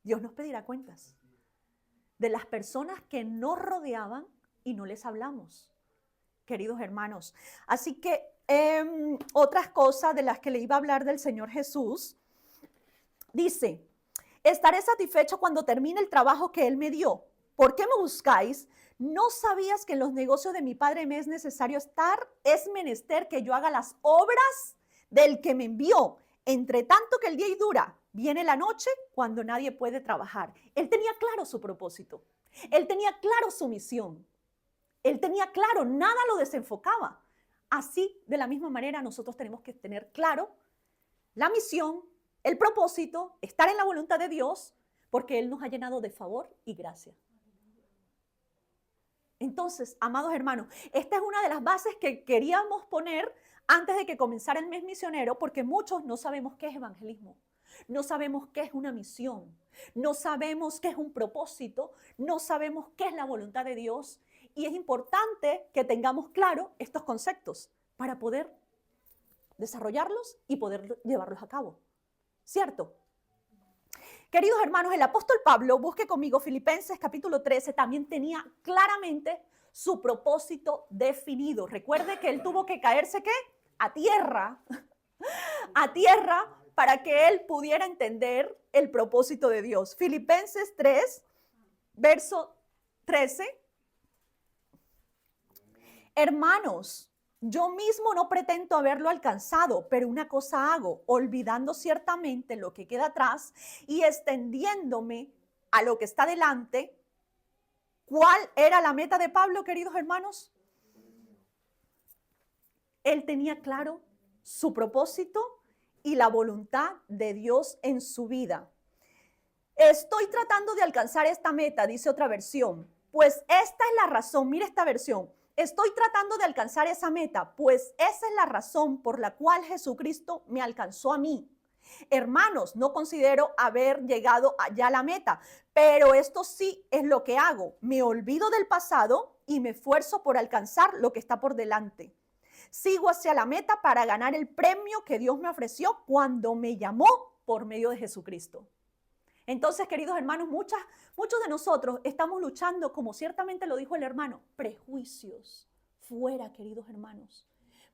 Dios nos pedirá cuentas de las personas que nos rodeaban y no les hablamos, queridos hermanos. Así que otras cosas de las que le iba a hablar del Señor Jesús, dice, estaré satisfecho cuando termine el trabajo que Él me dio. ¿Por qué me buscáis? ¿No sabías que en los negocios de mi Padre me es necesario estar? Es menester que yo haga las obras del que me envió. Entre tanto que el día dura, viene la noche cuando nadie puede trabajar. Él tenía claro su propósito. Él tenía claro su misión. Él tenía claro, nada lo desenfocaba. Así, de la misma manera, nosotros tenemos que tener claro la misión, el propósito, estar en la voluntad de Dios, porque Él nos ha llenado de favor y gracia. Entonces, amados hermanos, esta es una de las bases que queríamos poner antes de que comenzara el mes misionero, porque muchos no sabemos qué es evangelismo, no sabemos qué es una misión, no sabemos qué es un propósito, no sabemos qué es la voluntad de Dios. Y es importante que tengamos claro estos conceptos para poder desarrollarlos y poder llevarlos a cabo. ¿Cierto? Queridos hermanos, el apóstol Pablo, busque conmigo Filipenses capítulo 13, también tenía claramente su propósito definido. Recuerde que él tuvo que caerse, ¿qué? A tierra para que él pudiera entender el propósito de Dios. Filipenses 3, verso 13. Hermanos, Yo mismo no pretendo haberlo alcanzado, pero una cosa hago, olvidando ciertamente lo que queda atrás y extendiéndome a lo que está delante. ¿Cuál era la meta de Pablo, queridos hermanos? Él tenía claro su propósito y la voluntad de Dios en su vida. Estoy tratando de alcanzar esta meta, dice otra versión. Pues esta es la razón, mira esta versión. Estoy tratando de alcanzar esa meta, pues esa es la razón por la cual Jesucristo me alcanzó a mí. Hermanos, no considero haber llegado allá a la meta, pero esto sí es lo que hago. Me olvido del pasado y me esfuerzo por alcanzar lo que está por delante. Sigo hacia la meta para ganar el premio que Dios me ofreció cuando me llamó por medio de Jesucristo. Entonces, queridos hermanos, muchos de nosotros estamos luchando, como ciertamente lo dijo el hermano, prejuicios. Fuera, queridos hermanos.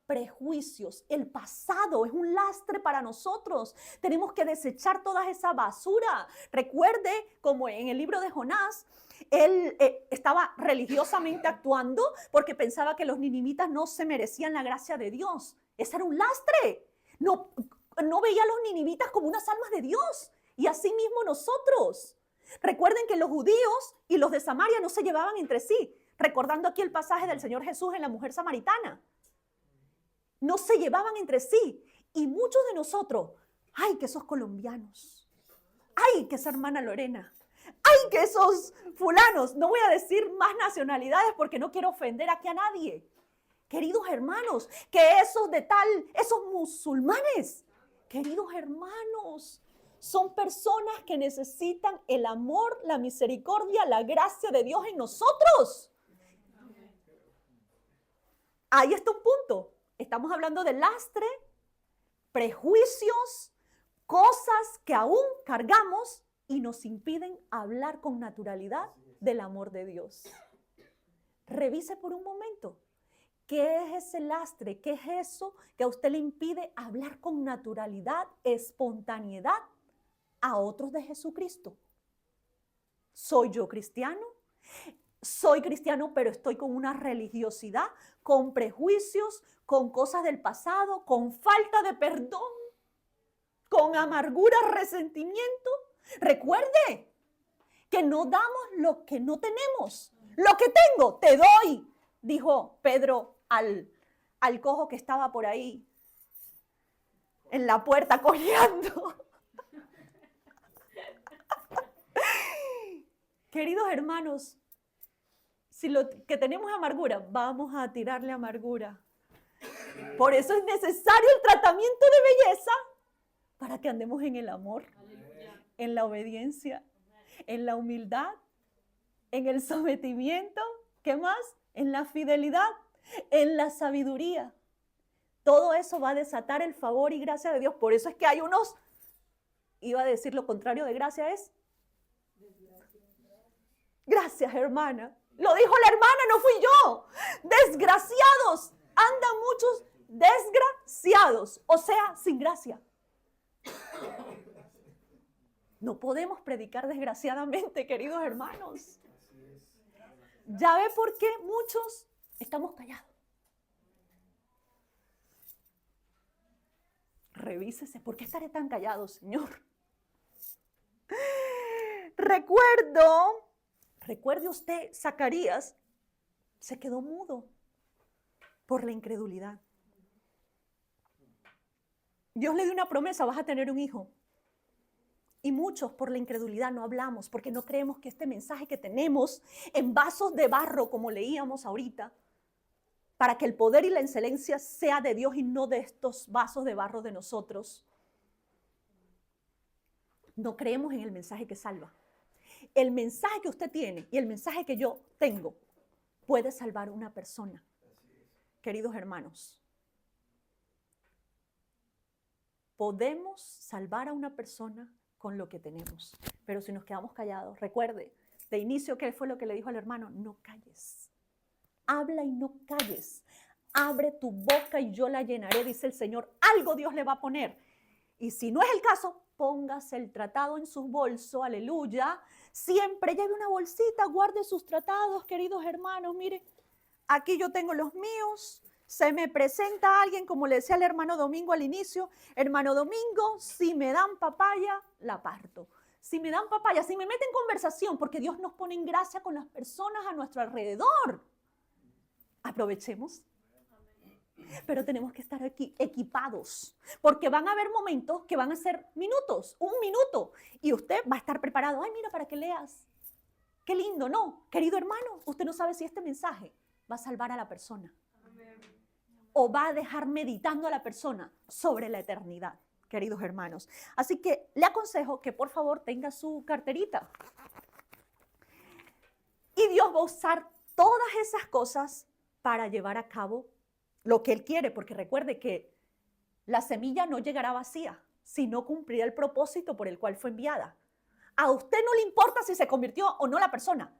Prejuicios. El pasado es un lastre para nosotros. Tenemos que desechar toda esa basura. Recuerde, como en el libro de Jonás, él estaba religiosamente actuando porque pensaba que los ninivitas no se merecían la gracia de Dios. Ese era un lastre. No veía a los ninivitas como unas almas de Dios. Y así mismo nosotros. Recuerden que los judíos y los de Samaria no se llevaban entre sí. Recordando aquí el pasaje del Señor Jesús en la mujer samaritana. No se llevaban entre sí. Y muchos de nosotros, ay, que esos colombianos. Ay, que esa hermana Lorena. Ay, que esos fulanos. No voy a decir más nacionalidades porque no quiero ofender aquí a nadie. Queridos hermanos, que esos musulmanes. Queridos hermanos, son personas que necesitan el amor, la misericordia, la gracia de Dios en nosotros. Ahí está un punto. Estamos hablando de lastre, prejuicios, cosas que aún cargamos y nos impiden hablar con naturalidad del amor de Dios. Revise por un momento. ¿Qué es ese lastre? ¿Qué es eso que a usted le impide hablar con naturalidad, espontaneidad a otros de Jesucristo? ¿Soy yo cristiano? Soy cristiano, pero estoy con una religiosidad, con prejuicios, con cosas del pasado, con falta de perdón, con amargura, resentimiento. Recuerde que no damos lo que no tenemos. Lo que tengo, te doy, dijo Pedro al cojo que estaba por ahí en la puerta cojeando. Queridos hermanos, si lo que tenemos es amargura, vamos a tirarle amargura. Por eso es necesario el tratamiento de belleza para que andemos en el amor, en la obediencia, en la humildad, en el sometimiento, ¿qué más? En la fidelidad, en la sabiduría. Todo eso va a desatar el favor y gracia de Dios. Por eso es que hay unos, iba a decir lo contrario de gracia es gracias, hermana. Lo dijo la hermana, no fui yo. Desgraciados. Andan muchos desgraciados, o sea, sin gracia. No podemos predicar desgraciadamente, queridos hermanos. ¿Ya ve por qué muchos estamos callados? Revísese, ¿por qué estaré tan callado, Señor? Recuerde usted, Zacarías se quedó mudo por la incredulidad. Dios le dio una promesa, vas a tener un hijo. Y muchos por la incredulidad no hablamos, porque no creemos que este mensaje que tenemos en vasos de barro, como leíamos ahorita, para que el poder y la excelencia sea de Dios y no de estos vasos de barro de nosotros. No creemos en el mensaje que salva. El mensaje que usted tiene y el mensaje que yo tengo puede salvar a una persona. Queridos hermanos, podemos salvar a una persona con lo que tenemos, pero si nos quedamos callados, recuerde, de inicio, ¿qué fue lo que le dijo al hermano? No calles, habla y no calles, abre tu boca y yo la llenaré, dice el Señor, algo Dios le va a poner, y si no es el caso, póngase el tratado en su bolso, aleluya, siempre lleve una bolsita, guarde sus tratados, queridos hermanos, mire, aquí yo tengo los míos, Se me presenta alguien, como le decía al hermano Domingo al inicio, hermano Domingo, si me dan papaya, la parto. Si me dan papaya, si me meten en conversación, porque Dios nos pone en gracia con las personas a nuestro alrededor. Aprovechemos. Pero tenemos que estar aquí equipados, porque van a haber momentos que van a ser minutos, 1 minuto, y usted va a estar preparado. Ay, mira, para que leas. Qué lindo, ¿no? Querido hermano, usted no sabe si este mensaje va a salvar a la persona. O va a dejar meditando a la persona sobre la eternidad, queridos hermanos. Así que le aconsejo que por favor tenga su carterita. Y Dios va a usar todas esas cosas para llevar a cabo lo que Él quiere, porque recuerde que la semilla no llegará vacía, sino cumplirá el propósito por el cual fue enviada. A usted no le importa si se convirtió o no la persona.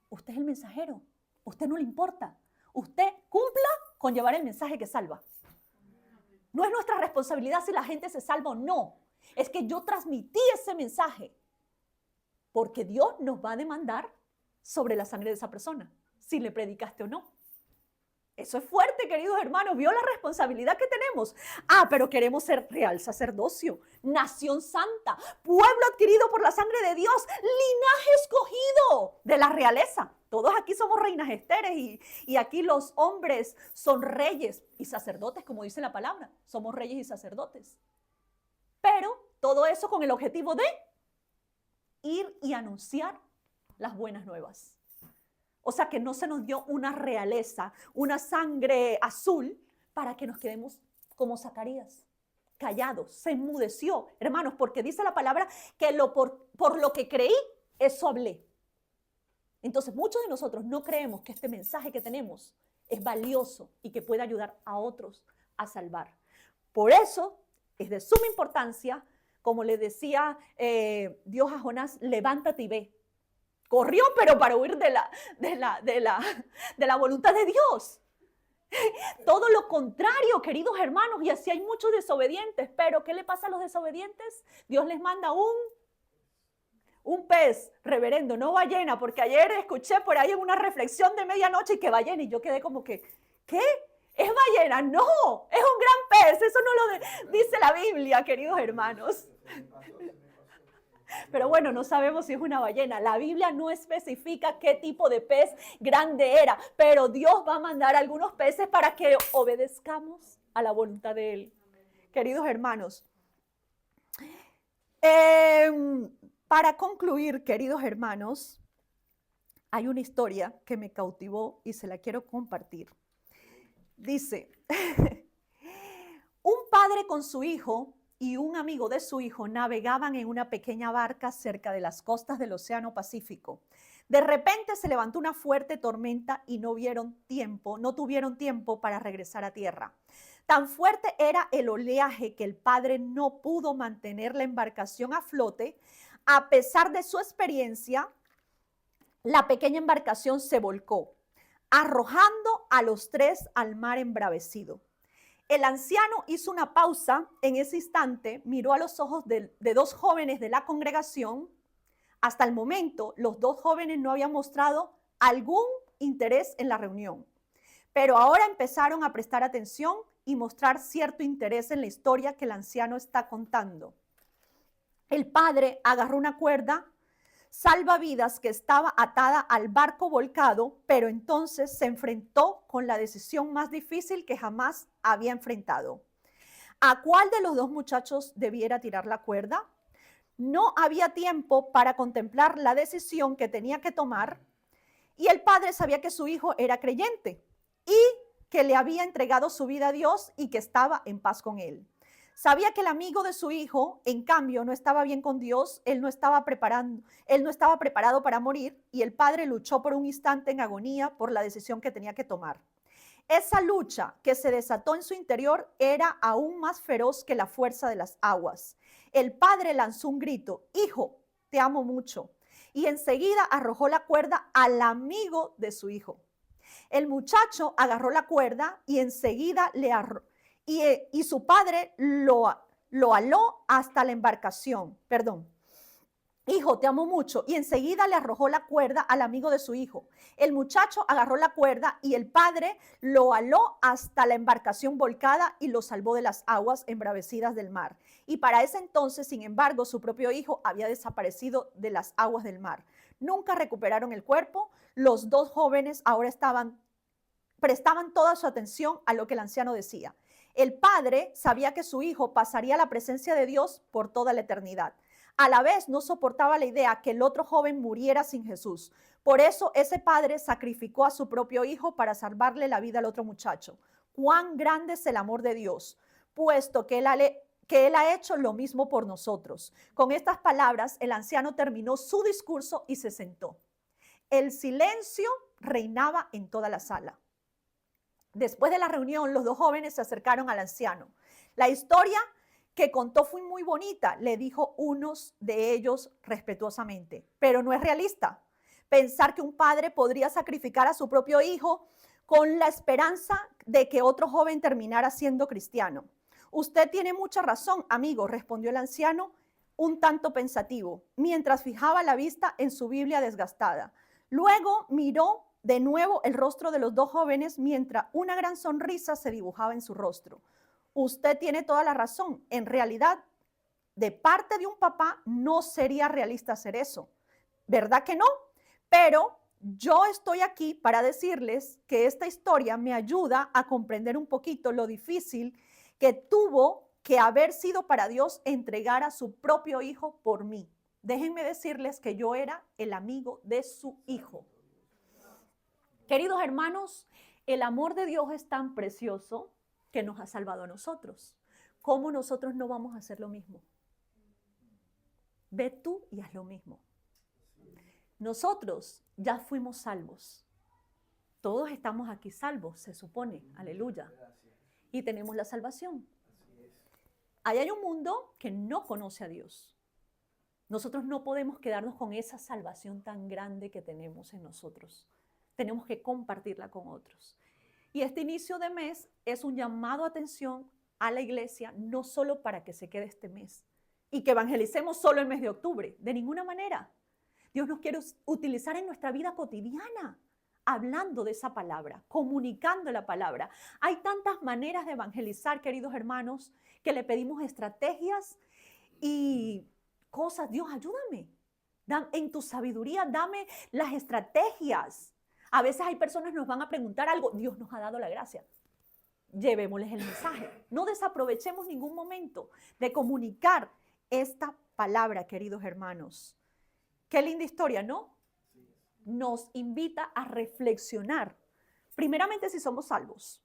Usted es el mensajero. Usted no le importa. Usted cumpla con llevar el mensaje que salva. No es nuestra responsabilidad si la gente se salva o no. Es que yo transmití ese mensaje. Porque Dios nos va a demandar sobre la sangre de esa persona, si le predicaste o no. Eso es fuerte, queridos hermanos. ¿Vio la responsabilidad que tenemos? Pero queremos ser real sacerdocio, nación santa, pueblo adquirido por la sangre de Dios, linaje escogido de la realeza. Todos aquí somos reinas esteres y aquí los hombres son reyes y sacerdotes, como dice la palabra. Somos reyes y sacerdotes. Pero todo eso con el objetivo de ir y anunciar las buenas nuevas. O sea que no se nos dio una realeza, una sangre azul para que nos quedemos como Zacarías, callados, se enmudeció, hermanos, porque dice la palabra que por lo que creí, eso hablé. Entonces muchos de nosotros no creemos que este mensaje que tenemos es valioso y que puede ayudar a otros a salvar. Por eso es de suma importancia, como le decía Dios a Jonás, levántate y ve. Corrió, pero para huir de la voluntad de Dios. Todo lo contrario, queridos hermanos, y así hay muchos desobedientes. Pero ¿qué le pasa a los desobedientes? Dios les manda un pez, reverendo, no ballena, porque ayer escuché por ahí en una reflexión de medianoche que ballena, y yo quedé como que, ¿qué? ¿Es ballena? No, es un gran pez, eso no lo dice la Biblia, queridos hermanos. Pero bueno, no sabemos si es una ballena. La Biblia no especifica qué tipo de pez grande era, pero Dios va a mandar algunos peces para que obedezcamos a la voluntad de Él. Queridos hermanos, para concluir, queridos hermanos, hay una historia que me cautivó y se la quiero compartir. Dice, un padre con su hijo y un amigo de su hijo navegaban en una pequeña barca cerca de las costas del Océano Pacífico. De repente se levantó una fuerte tormenta y no tuvieron tiempo para regresar a tierra. Tan fuerte era el oleaje que el padre no pudo mantener la embarcación a flote. A pesar de su experiencia, la pequeña embarcación se volcó, arrojando a los tres al mar embravecido. El anciano hizo una pausa en ese instante, miró a los ojos de 2 jóvenes de la congregación. Hasta el momento, los 2 jóvenes no habían mostrado algún interés en la reunión, pero ahora empezaron a prestar atención y mostrar cierto interés en la historia que el anciano está contando. El padre agarró una cuerda salvavidas que estaba atada al barco volcado, pero entonces se enfrentó con la decisión más difícil que jamás había enfrentado. ¿A cuál de los 2 muchachos debiera tirar la cuerda? No había tiempo para contemplar la decisión que tenía que tomar, y el padre sabía que su hijo era creyente y que le había entregado su vida a Dios y que estaba en paz con él. Sabía que el amigo de su hijo, en cambio, no estaba bien con Dios, él no estaba preparado para morir, y el padre luchó por un instante en agonía por la decisión que tenía que tomar. Esa lucha que se desató en su interior era aún más feroz que la fuerza de las aguas. El padre lanzó un grito: hijo, te amo mucho, y enseguida arrojó la cuerda al amigo de su hijo. El muchacho agarró la cuerda y enseguida y su padre lo aló hasta la embarcación. hijo, te amo mucho. Y enseguida le arrojó la cuerda al amigo de su hijo. El muchacho agarró la cuerda y el padre lo aló hasta la embarcación volcada y lo salvó de las aguas embravecidas del mar. Y para ese entonces, sin embargo, su propio hijo había desaparecido de las aguas del mar. Nunca recuperaron el cuerpo. Los dos jóvenes ahora prestaban toda su atención a lo que el anciano decía. El padre sabía que su hijo pasaría la presencia de Dios por toda la eternidad. A la vez no soportaba la idea que el otro joven muriera sin Jesús. Por eso ese padre sacrificó a su propio hijo para salvarle la vida al otro muchacho. Cuán grande es el amor de Dios, puesto que Él ha hecho lo mismo por nosotros. Con estas palabras, el anciano terminó su discurso y se sentó. El silencio reinaba en toda la sala. Después de la reunión, los dos jóvenes se acercaron al anciano. La historia que contó fue muy bonita, le dijo uno de ellos respetuosamente, pero no es realista. Pensar que un padre podría sacrificar a su propio hijo con la esperanza de que otro joven terminara siendo cristiano. Usted tiene mucha razón, amigo, respondió el anciano, un tanto pensativo, mientras fijaba la vista en su Biblia desgastada. Luego miró de nuevo el rostro de los dos jóvenes mientras una gran sonrisa se dibujaba en su rostro. Usted tiene toda la razón. En realidad, de parte de un papá, no sería realista hacer eso. ¿Verdad que no? Pero yo estoy aquí para decirles que esta historia me ayuda a comprender un poquito lo difícil que tuvo que haber sido para Dios entregar a su propio hijo por mí. Déjenme decirles que yo era el amigo de su hijo. Queridos hermanos, el amor de Dios es tan precioso que nos ha salvado a nosotros. ¿Cómo nosotros no vamos a hacer lo mismo? Ve tú y haz lo mismo. Nosotros ya fuimos salvos. Todos estamos aquí salvos, se supone. Aleluya. Y tenemos la salvación. Ahí hay un mundo que no conoce a Dios. Nosotros no podemos quedarnos con esa salvación tan grande que tenemos en nosotros. Tenemos que compartirla con otros. Y este inicio de mes es un llamado a atención a la iglesia, no solo para que se quede este mes y que evangelicemos solo el mes de octubre, de ninguna manera. Dios nos quiere utilizar en nuestra vida cotidiana, hablando de esa palabra, comunicando la palabra. Hay tantas maneras de evangelizar, queridos hermanos, que le pedimos estrategias y cosas. Dios, ayúdame. En tu sabiduría, dame las estrategias. A veces hay personas que nos van a preguntar algo. Dios nos ha dado la gracia. Llevémosles el mensaje. No desaprovechemos ningún momento de comunicar esta palabra, queridos hermanos. Qué linda historia, ¿no? Nos invita a reflexionar. Primeramente, si somos salvos.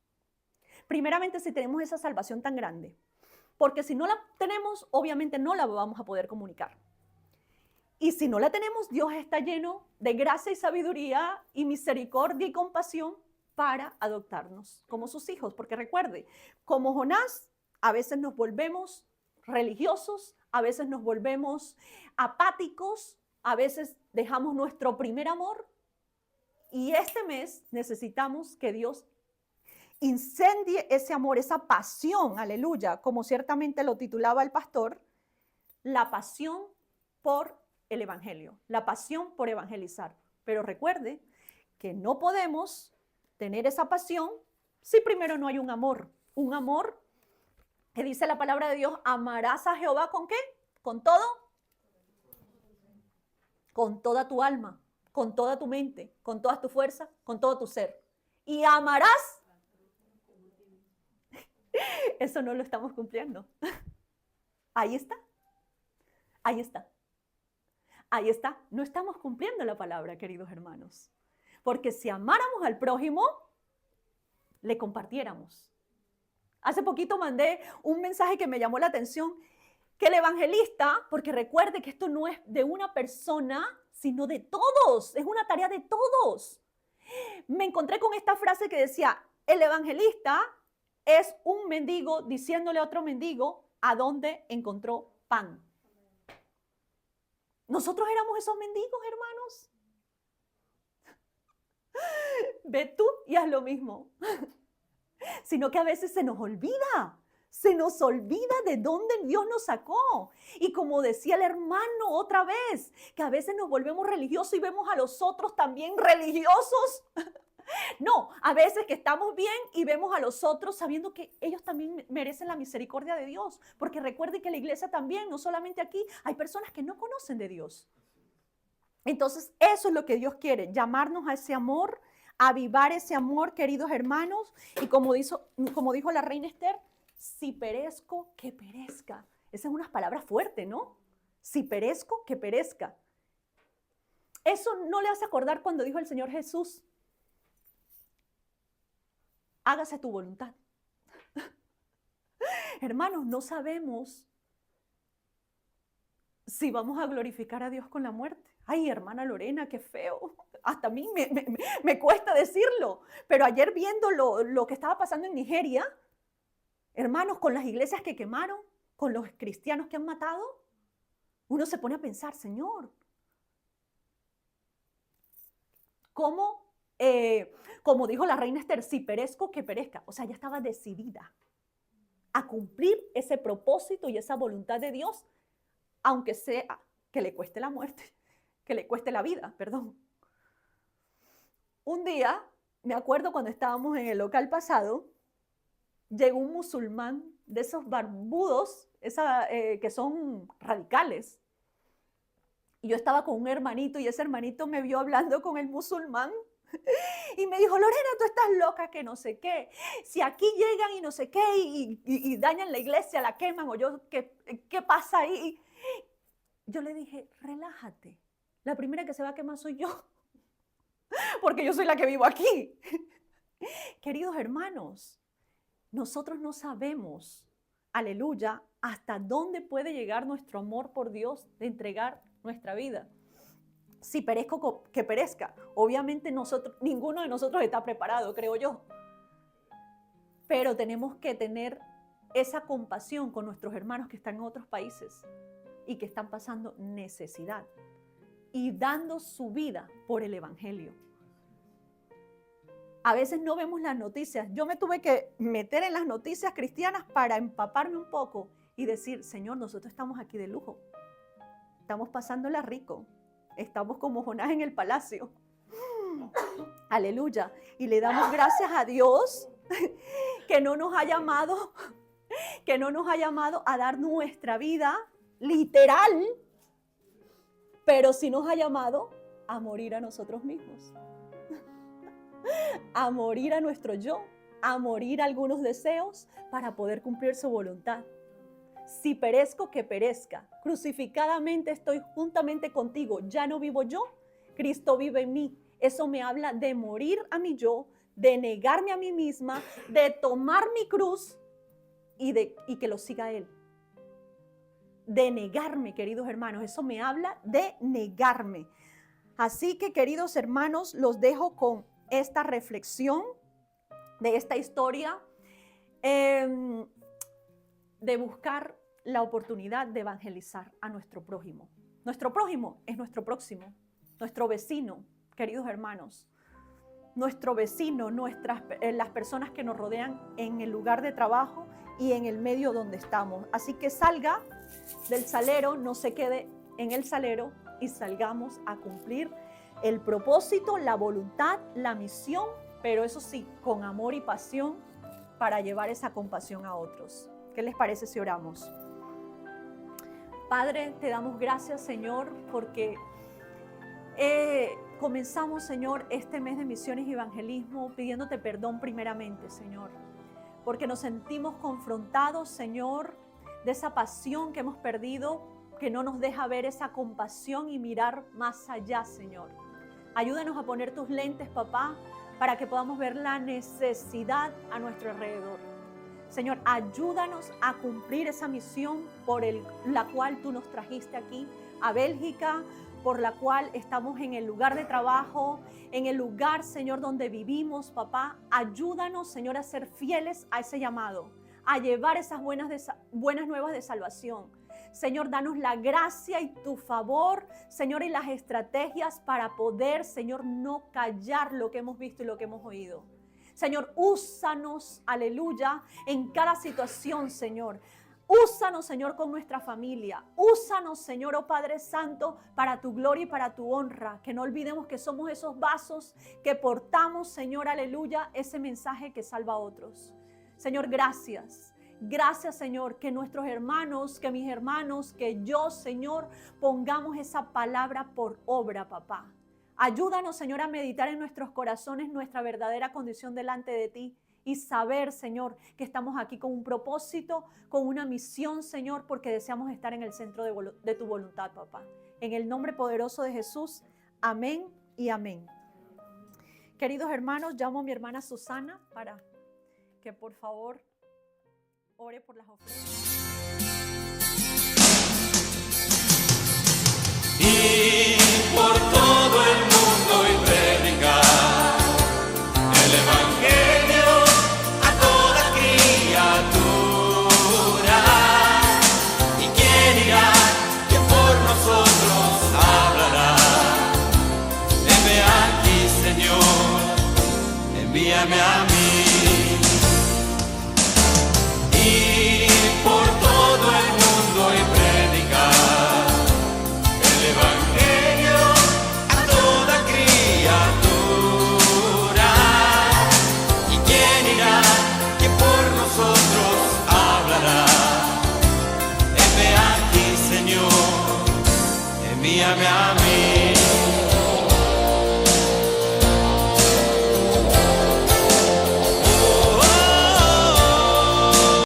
Primeramente, si tenemos esa salvación tan grande. Porque si no la tenemos, obviamente no la vamos a poder comunicar. Y si no la tenemos, Dios está lleno de gracia y sabiduría y misericordia y compasión para adoptarnos como sus hijos. Porque recuerde, como Jonás, a veces nos volvemos religiosos, a veces nos volvemos apáticos, a veces dejamos nuestro primer amor. Y este mes necesitamos que Dios incendie ese amor, esa pasión, aleluya, como ciertamente lo titulaba el pastor, la pasión por el evangelio, la pasión por evangelizar. Pero recuerde que no podemos tener esa pasión si primero no hay un amor que dice la palabra de Dios, amarás a Jehová ¿con qué? ¿Con todo? Con toda tu alma, con toda tu mente, con toda tu fuerza, con todo tu ser. Y amarás. Eso no lo estamos cumpliendo. Ahí está. Ahí está. Ahí está. No estamos cumpliendo la palabra, queridos hermanos. Porque si amáramos al prójimo, le compartiéramos. Hace poquito mandé un mensaje que me llamó la atención, que el evangelista, porque recuerde que esto no es de una persona, sino de todos. Es una tarea de todos. Me encontré con esta frase que decía, el evangelista es un mendigo diciéndole a otro mendigo a dónde encontró pan. Nosotros éramos esos mendigos, hermanos. Ve tú y haz lo mismo. Sino que a veces se nos olvida. Se nos olvida de dónde Dios nos sacó. Y como decía el hermano otra vez, que a veces nos volvemos religiosos y vemos a los otros también religiosos. No, a veces que estamos bien y vemos a los otros sabiendo que ellos también merecen la misericordia de Dios. Porque recuerden que la iglesia también, no solamente aquí, hay personas que no conocen de Dios. Entonces, eso es lo que Dios quiere, llamarnos a ese amor, avivar ese amor, queridos hermanos. Y como dijo la reina Esther, si perezco, que perezca. Esas son unas palabras fuertes, ¿no? Si perezco, que perezca. Eso no le hace acordar cuando dijo el Señor Jesús, hágase tu voluntad. Hermanos, no sabemos si vamos a glorificar a Dios con la muerte. Ay, hermana Lorena, qué feo. Hasta a mí me cuesta decirlo. Pero ayer viendo lo que estaba pasando en Nigeria, hermanos, con las iglesias que quemaron, con los cristianos que han matado, uno se pone a pensar, Señor, ¿cómo? Como dijo la reina Esther, si perezco, que perezca. O sea, ya estaba decidida a cumplir ese propósito y esa voluntad de Dios, aunque sea que le cueste la muerte, que le cueste la vida, perdón. Un día, me acuerdo cuando estábamos en el local pasado, llegó un musulmán de esos barbudos, que son radicales. Y yo estaba con un hermanito y ese hermanito me vio hablando con el musulmán y me dijo, Lorena, tú estás loca, que no sé qué. Si aquí llegan y no sé qué y dañan la iglesia, la queman, o yo, ¿qué pasa ahí? Yo le dije, relájate. La primera que se va a quemar soy yo, porque yo soy la que vivo aquí. Queridos hermanos, nosotros no sabemos, aleluya, hasta dónde puede llegar nuestro amor por Dios de entregar nuestra vida. Si perezco, que perezca. Obviamente ninguno de nosotros está preparado, creo yo. Pero tenemos que tener esa compasión con nuestros hermanos que están en otros países y que están pasando necesidad y dando su vida por el evangelio. A veces no vemos las noticias. Yo me tuve que meter en las noticias cristianas para empaparme un poco y decir, Señor, nosotros estamos aquí de lujo. Estamos pasándola rico. Estamos como Jonás en el palacio. Aleluya. Y le damos gracias a Dios que no nos ha llamado a dar nuestra vida literal, pero sí nos ha llamado a morir a nosotros mismos. A morir a nuestro yo, a morir a algunos deseos para poder cumplir su voluntad. Si perezco, que perezca. Crucificadamente estoy juntamente contigo. Ya no vivo yo, Cristo vive en mí. Eso me habla de morir a mi yo, de negarme a mí misma, de tomar mi cruz y que lo siga Él. De negarme, queridos hermanos. Eso me habla de negarme. Así que, queridos hermanos, los dejo con esta reflexión de esta historia, de buscar la oportunidad de evangelizar a nuestro prójimo. Nuestro prójimo es nuestro próximo, nuestro vecino, queridos hermanos. Nuestro vecino, las personas que nos rodean en el lugar de trabajo y en el medio donde estamos. Así que salga del salero, no se quede en el salero y salgamos a cumplir el propósito, la voluntad, la misión, pero eso sí, con amor y pasión para llevar esa compasión a otros. ¿Qué les parece si oramos? Padre, te damos gracias, Señor, porque comenzamos, Señor, este mes de misiones y evangelismo pidiéndote perdón primeramente, Señor, porque nos sentimos confrontados, Señor, de esa pasión que hemos perdido, que no nos deja ver esa compasión y mirar más allá, Señor. Ayúdanos a poner tus lentes, papá, para que podamos ver la necesidad a nuestro alrededor. Señor, ayúdanos a cumplir esa misión por la cual tú nos trajiste aquí a Bélgica, por la cual estamos en el lugar de trabajo, en el lugar, Señor, donde vivimos, papá. Ayúdanos, Señor, a ser fieles a ese llamado, a llevar esas buenas nuevas de salvación. Señor, danos la gracia y tu favor, Señor, y las estrategias para poder, Señor, no callar lo que hemos visto y lo que hemos oído. Señor, úsanos, aleluya, en cada situación, Señor. Úsanos, Señor, con nuestra familia. Úsanos, Señor, oh Padre Santo, para tu gloria y para tu honra. Que no olvidemos que somos esos vasos que portamos, Señor, aleluya, ese mensaje que salva a otros. Señor, gracias. Gracias, Señor, que nuestros hermanos, que mis hermanos, que yo, Señor, pongamos esa palabra por obra, papá. Ayúdanos, Señor, a meditar en nuestros corazones nuestra verdadera condición delante de ti y saber, Señor, que estamos aquí con un propósito, con una misión, Señor, porque deseamos estar en el centro de tu voluntad, papá. En el nombre poderoso de Jesús, amén y amén. Queridos hermanos, llamo a mi hermana Susana para que por favor ore por las ofrendas.